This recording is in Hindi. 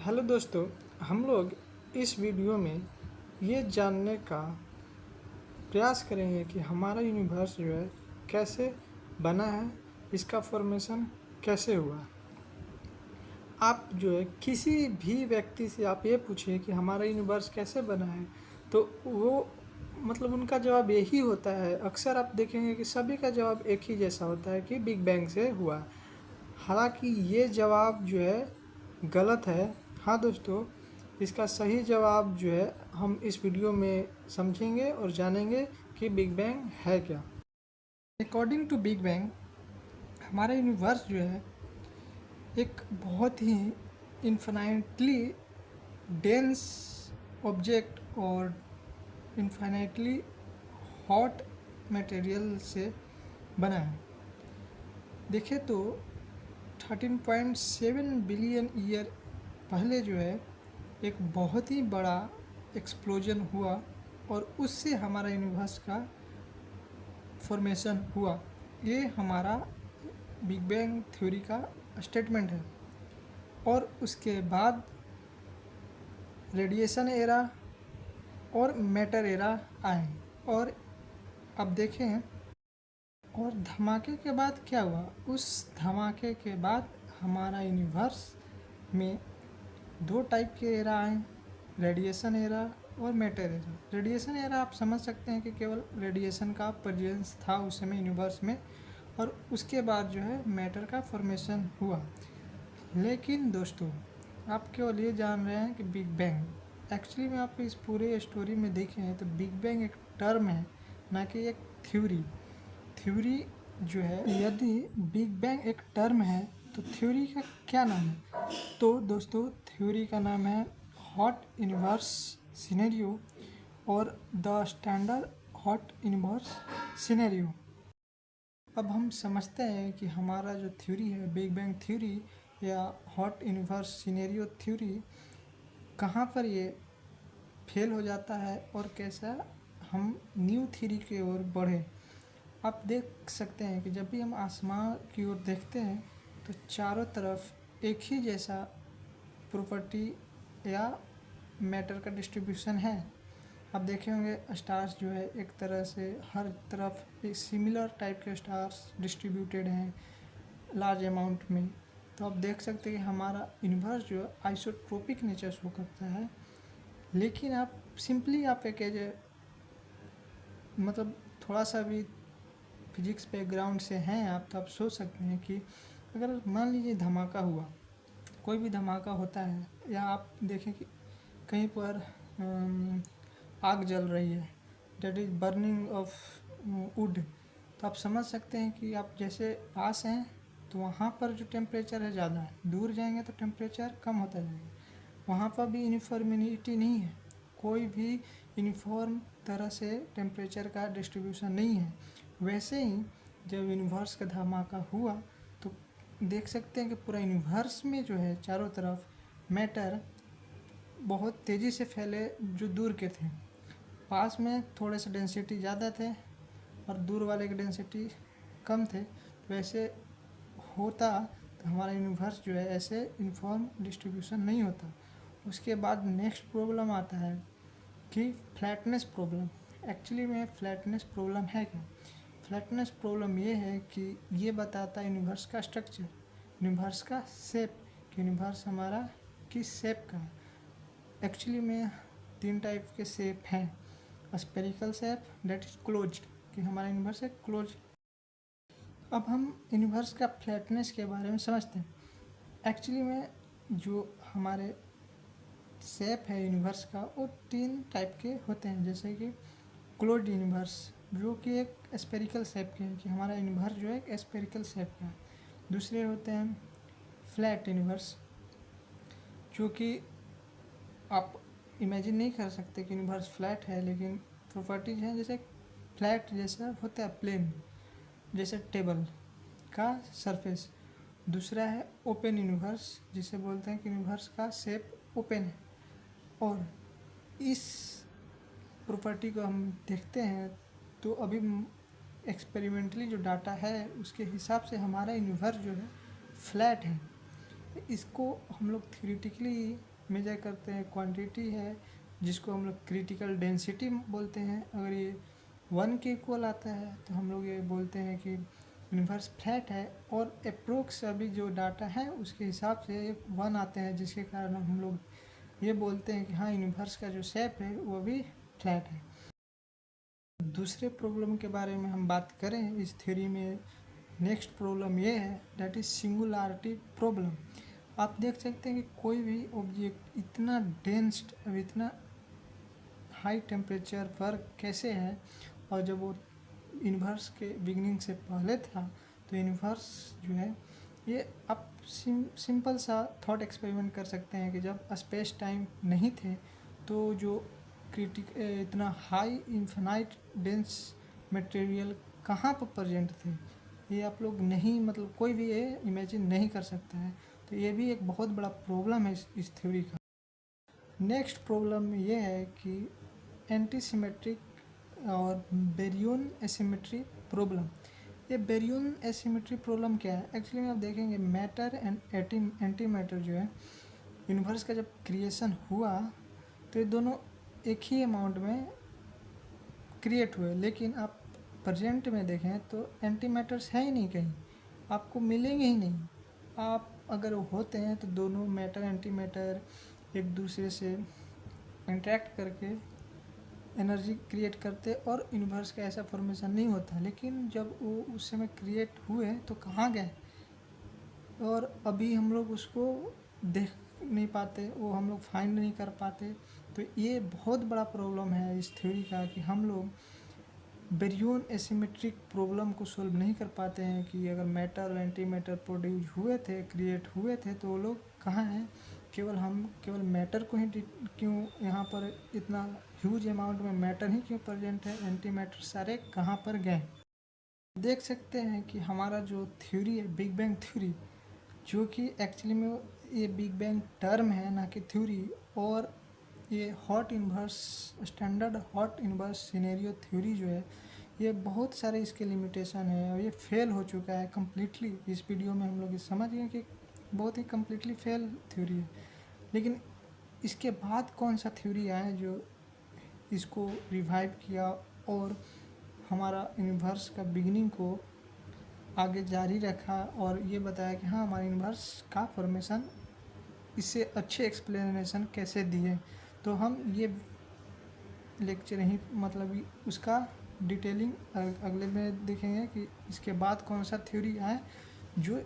हेलो दोस्तों, हम लोग इस वीडियो में ये जानने का प्रयास करेंगे कि हमारा यूनिवर्स जो है कैसे बना है, इसका फॉर्मेशन कैसे हुआ। आप जो है किसी भी व्यक्ति से आप ये पूछिए कि हमारा यूनिवर्स कैसे बना है, तो वो मतलब उनका जवाब यही होता है। अक्सर आप देखेंगे कि सभी का जवाब एक ही जैसा होता है कि बिग बैंग से हुआ। हालांकि ये जवाब जो है गलत है। हाँ दोस्तों, इसका सही जवाब जो है हम इस वीडियो में समझेंगे और जानेंगे कि बिग बैंग है क्या। अकॉर्डिंग टू बिग बैंग, हमारा यूनिवर्स जो है एक बहुत ही इन्फिनाइटली डेंस ऑब्जेक्ट और इन्फिनाइटली हॉट मटेरियल से बना है। देखें तो 13.7 बिलियन ईयर पहले जो है एक बहुत ही बड़ा एक्सप्लोजन हुआ और उससे हमारा यूनिवर्स का फॉर्मेशन हुआ। ये हमारा बिग बैंग थ्योरी का स्टेटमेंट है। और उसके बाद रेडिएशन एरा और मैटर एरा आए। और अब देखें और धमाके के बाद क्या हुआ। उस धमाके के बाद हमारा यूनिवर्स में दो टाइप के एरा आए, रेडिएशन एरा और मैटर एरा। रेडिएशन एरा आप समझ सकते हैं कि केवल रेडिएशन का प्रेजेंस था उस समय यूनिवर्स में, और उसके बाद जो है मैटर का फॉर्मेशन हुआ। लेकिन दोस्तों, आप केवल ये जान रहे हैं कि बिग बैंग, एक्चुअली में आप इस पूरे स्टोरी में देखें तो बिग बैंग एक टर्म है, ना कि एक थ्योरी। थ्योरी जो है, यदि बिग बैंग एक टर्म है तो थ्योरी का क्या नाम है? तो दोस्तों, थ्योरी का नाम है हॉट यूनिवर्स सिनेरियो और the standard hot universe scenario. अब हम समझते हैं कि हमारा जो थ्योरी है, बिग बैंग थ्योरी या हॉट यूनिवर्स सिनेरियो थ्योरी, कहाँ पर ये फेल हो जाता है और कैसा हम न्यू थ्योरी की ओर बढ़े। आप देख सकते हैं कि जब भी हम आसमान की ओर देखते हैं तो चारों तरफ एक ही जैसा प्रॉपर्टी या मैटर का डिस्ट्रीब्यूशन है। आप देखे होंगे स्टार्स जो है एक तरह से हर तरफ एक सिमिलर टाइप के स्टार्स डिस्ट्रीब्यूटेड हैं लार्ज अमाउंट में। तो आप देख सकते हैं कि हमारा यूनिवर्स जो है आइसोट्रोपिक नेचर शो करता है। लेकिन आप सिंपली आप एक मतलब थोड़ा सा भी फिजिक्स बैकग्राउंड से हैं आप, तो आप सोच सकते हैं कि अगर मान लीजिए धमाका हुआ, कोई भी धमाका होता है, या आप देखें कि कहीं पर आग जल रही है, that is burning of would, तो आप समझ सकते हैं कि आप जैसे पास हैं तो वहाँ पर जो टेम्परेचर है ज़्यादा है, दूर जाएंगे तो टेम्परेचर कम होता जाएगा। वहाँ पर भी यूनिफॉर्मिटी नहीं है, कोई भी यूनिफॉर्म तरह से टेम्परेचर का डिस्ट्रीब्यूशन नहीं है। वैसे ही जब यूनिवर्स का धमाका हुआ तो देख सकते हैं कि पूरा यूनिवर्स में जो है चारों तरफ मैटर बहुत तेज़ी से फैले जो दूर के थे। पास में थोड़े से डेंसिटी ज़्यादा थे और दूर वाले की डेंसिटी कम थे। तो वैसे होता तो हमारा यूनिवर्स जो है ऐसे यूनिफॉर्म डिस्ट्रीब्यूशन नहीं होता। उसके बाद नेक्स्ट प्रॉब्लम आता है कि फ्लैटनेस प्रॉब्लम। एक्चुअली में फ्लैटनेस प्रॉब्लम है क्या? फ्लैटनेस प्रॉब्लम ये है कि ये बताता है यूनिवर्स का स्ट्रक्चर, यूनिवर्स का शेप, कि यूनिवर्स हमारा किस शेप का है। एक्चुअली में तीन टाइप के शेप हैं। Spherical shape, that is closed, कि हमारा यूनिवर्स है क्लोज। अब हम यूनिवर्स का फ्लैटनेस के बारे में समझते हैं। एक्चुअली में जो हमारे शेप है यूनिवर्स का, वो तीन टाइप के होते हैं। जैसे कि क्लोज्ड यूनिवर्स, जो कि एक स्पेरिकल शेप के है, कि हमारा यूनिवर्स जो है एक स्पेरिकल शेप का है। दूसरे होते हैं फ्लैट यूनिवर्स, जो कि आप इमेजिन नहीं कर सकते कि यूनिवर्स फ्लैट है, लेकिन प्रॉपर्टीज हैं जैसे फ्लैट जैसा होता है, प्लेन जैसे टेबल का सरफेस। दूसरा है ओपन यूनिवर्स, जिसे बोलते हैं कि यूनिवर्स का शेप ओपन है। और इस प्रॉपर्टी को हम देखते हैं तो अभी एक्सपेरिमेंटली जो डाटा है उसके हिसाब से हमारा यूनिवर्स जो है फ्लैट है। इसको हम लोग थ्योरेटिकली मेजर करते हैं क्वांटिटी है जिसको हम लोग क्रिटिकल डेंसिटी बोलते हैं। अगर ये 1 के इक्वल आता है तो हम लोग ये बोलते हैं कि यूनिवर्स फ्लैट है, और अप्रोक्स अभी जो डाटा है उसके हिसाब से 1 आते हैं, जिसके कारण हम लोग ये बोलते हैं कि हाँ यूनिवर्स का जो शेप है वो भी फ्लैट है। दूसरे प्रॉब्लम के बारे में हम बात करें इस थ्योरी में, नेक्स्ट प्रॉब्लम ये है दैट इज सिंगुलरिटी प्रॉब्लम। आप देख सकते हैं कि कोई भी ऑब्जेक्ट इतना डेंस, अब इतना हाई टेम्परेचर पर कैसे है, और जब वो यूनिवर्स के बिगिनिंग से पहले था तो यूनिवर्स जो है ये आप सिंपल सा थॉट एक्सपेरिमेंट कर सकते हैं कि जब स्पेस टाइम नहीं थे तो जो इतना हाई इन्फिनाइट डेंस मटेरियल कहाँ पर प्रेजेंट थे, ये आप लोग नहीं, मतलब कोई भी ये इमेजिन नहीं कर सकता है। तो ये भी एक बहुत बड़ा प्रॉब्लम है इस थ्योरी का। नेक्स्ट प्रॉब्लम ये है कि एंटी सिमेट्रिक और बेरियन एसिमेट्री प्रॉब्लम। ये बेरियन एसिमेट्री प्रॉब्लम क्या है? एक्चुअली में आप देखेंगे मैटर एंड एंटी मैटर जो है यूनिवर्स का जब क्रिएशन हुआ तो ये दोनों एक ही अमाउंट में क्रिएट हुए, लेकिन आप प्रेजेंट में देखें तो एंटी मैटर्स है ही नहीं, कहीं आपको मिलेंगे ही नहीं। आप अगर होते हैं तो दोनों मैटर एंटी मैटर एक दूसरे से इंटरेक्ट करके एनर्जी क्रिएट करते और यूनिवर्स का ऐसा फॉर्मेशन नहीं होता। लेकिन जब वो उस समय क्रिएट हुए तो कहाँ गए, और अभी हम लोग उसको देख नहीं पाते, वो हम लोग फाइंड नहीं कर पाते। तो ये बहुत बड़ा प्रॉब्लम है इस थ्योरी का कि हम लोग बेरियन एसिमेट्रिक प्रॉब्लम को सोल्व नहीं कर पाते हैं कि अगर मैटर और एंटी मैटर प्रोड्यूस हुए थे, क्रिएट हुए थे, तो वो लोग कहाँ हैं। केवल मैटर को ही क्यों यहाँ पर इतना ह्यूज अमाउंट में मैटर ही क्यों प्रेजेंट है, एंटी मैटर सारे कहाँ पर गए। देख सकते हैं कि हमारा जो थ्योरी है बिग बैंग थ्योरी, जो कि एक्चुअली में ये बिग बैंग टर्म है ना कि थ्योरी, और ये hot inverse standard hot inverse scenario theory जो है ये बहुत सारे इसके लिमिटेशन है और ये फेल हो चुका है कम्प्लीटली। इस वीडियो में हम लोग ये समझ गए कि बहुत ही कम्प्लीटली फेल थ्योरी है। लेकिन इसके बाद कौन सा थ्योरी आया जो इसको रिवाइव किया और हमारा यूनिवर्स का बिगिनिंग को आगे जारी रखा और ये बताया कि हाँ हमारे यूनिवर्स का फॉर्मेशन इससे अच्छे एक्सप्लेनेशन कैसे दिए। तो हम ये लेक्चर ही मतलब उसका डिटेलिंग अगले में देखेंगे कि इसके बाद कौन सा थ्योरी आए जो